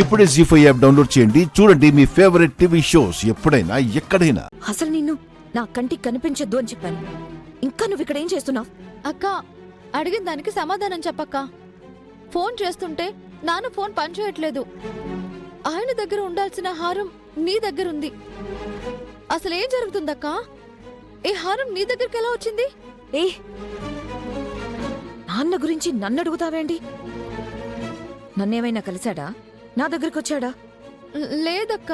ఇప్పుడే జీ5 app download చేయండి. చూడండి మీ ఫేవరెట్ టీవీ షోస్ ఎప్పుడైనా ఎక్కడైనా. అసలు నిన్ను నా కంటికి కనిపించొద్దు అని చెప్పాను. ఇంకా నువ్వు ఇక్కడ ఏం చేస్తున్నావు? అక్క, అడిగిన దానికి సమాధానం చెప్పక్క. ఫోన్ చేస్తుంటే నాన్న ఫోన్ పనిచేయట్లేదు. ఆయన దగ్గర ఉండాల్సిన హారం నీ దగ్గరుంది. అసలేం జరుగుతుందక్క? ఈ హారం నీ దగ్గరికి ఎలా వచ్చింది? ఏ నాన్న గురించి నన్ను అడుగుతావేంటి? నన్నేమైనా కలిశాడా? నా దగ్గరికి వచ్చాడా? లేదక్క,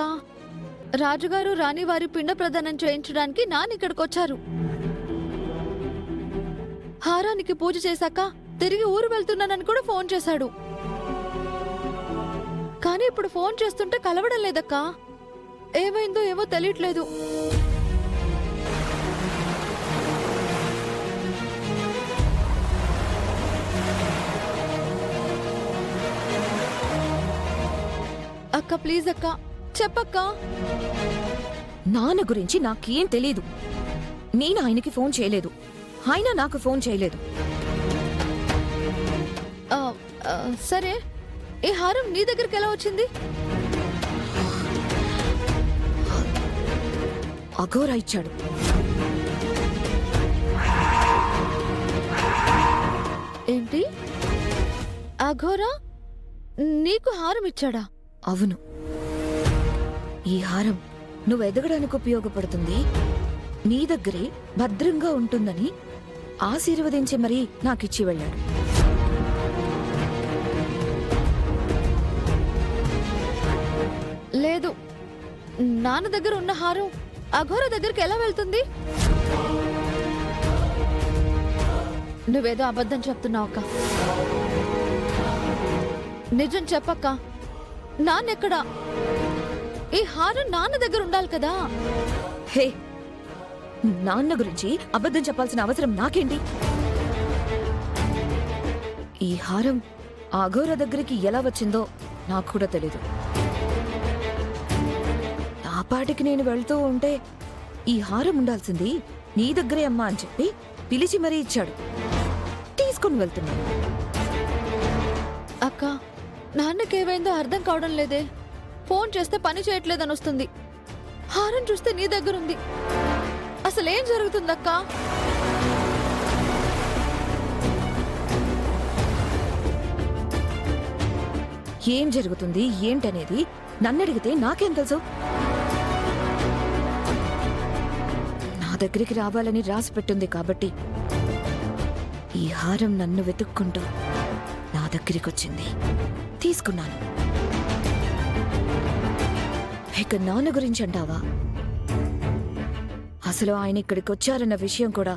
రాజుగారు రాణివారి పిండ ప్రదానం చేయించడానికి నాన్న ఇక్కడికొచ్చారు. హారానికి పూజ చేశాక తిరిగి ఊరు వెళ్తున్నానని కూడా ఫోన్ చేశాడు. కానీ ఇప్పుడు ఫోన్ చేస్తుంటే కలవడం లేదక్కా. ఏమైందో ఏమో తెలియట్లేదు. అక్క ప్లీజ్ అక్క, చెప్పక్క. నాన్న గురించి నాకేం తెలీదు. నేను ఆయనకి ఫోన్ చేయలేదు, ఆయన నాకు ఫోన్ చేయలేదు. ఆ, ఆ, సరే, ఈ హారం నీ దగ్గరికి ఎలా వచ్చింది? అఘోరా ఇచ్చాడు. ఏంటి? అఘోరా నీకు హారం ఇచ్చాడా? అవును. ఈ హారం నువ్వు ఎదగడానికి ఉపయోగపడుతుంది, నీ దగ్గరే భద్రంగా ఉంటుందని ఆశీర్వదించి మరీ నాకిచ్చి వెళ్ళాడు. లేదు, నాన్న దగ్గర ఉన్న హారం అఘోర దగ్గరికి ఎలా వెళ్తుంది? నువ్వేదో అబద్ధం చెప్తున్నావు అక్క. నిజం చెప్పక్క. నాన్నెక్కడా? ఈ హారం నాన్న దగ్గర ఉండాలి కదా. హే, నాన్న గురించి అబద్ధం చెప్పాల్సిన అవసరం నాకేంటి? ఈ హారం అఘోర దగ్గరికి ఎలా వచ్చిందో నాకు కూడా తెలీదు. ఆ పాటికి నేను వెళ్తూ ఉంటే ఈ హారం ఉండాల్సింది నీ దగ్గరే అమ్మా అని చెప్పి పిలిచి మరీ ఇచ్చాడు. తీసుకుని వెళ్తున్నాను. అక్క, నాన్నకేమైందో అర్థం కావడం లేదే. ఫోన్ చేస్తే పని చేయట్లేదని వస్తుంది. హారం చూస్తే నీ దగ్గరుంది. అసలేం జరుగుతుందక్క? ఏం జరుగుతుంది ఏంటనేది నన్నడిగితే నాకేం తెలుసు? నా దగ్గరికి రావాలని రాసి పెట్టుంది కాబట్టి ఈ హారం నన్ను వెతుక్కుంటూ నా దగ్గరికి వచ్చింది. తీసుకున్నాను. ఇక నాన్న గురించి అంటావా? అసలు ఆయన ఇక్కడికి వచ్చారన్న విషయం కూడా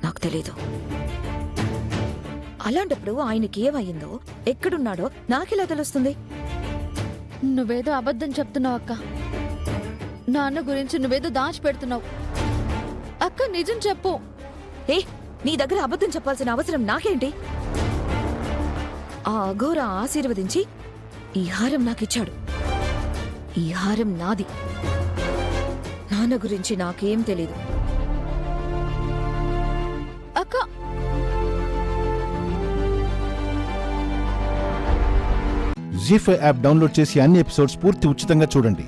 నాకు తెలీదు. అలాంటప్పుడు ఆయనకి ఏమయ్యిందో, ఎక్కడున్నాడో నాకెలా తెలుస్తుంది? నువ్వేదో అబద్ధం చెప్తున్నావు అక్క. నాన్న గురించి నువ్వేదో దాచిపెడుతున్నావు. అక్క, నిజం చెప్పు. ఏ, నీ దగ్గర అబద్ధం చెప్పాల్సిన అవసరం నాకేంటి? ఆ అఘోర ఆశీర్వదించి ఈ హారం నాకిచ్చాడు. ఈ హారం నాది. నాన్న గురించి నాకేం తెలీదు. అక్క, జీ5 యాప్ డౌన్లోడ్ చేసి అన్ని ఎపిసోడ్స్ పూర్తి ఉచితంగా చూడండి.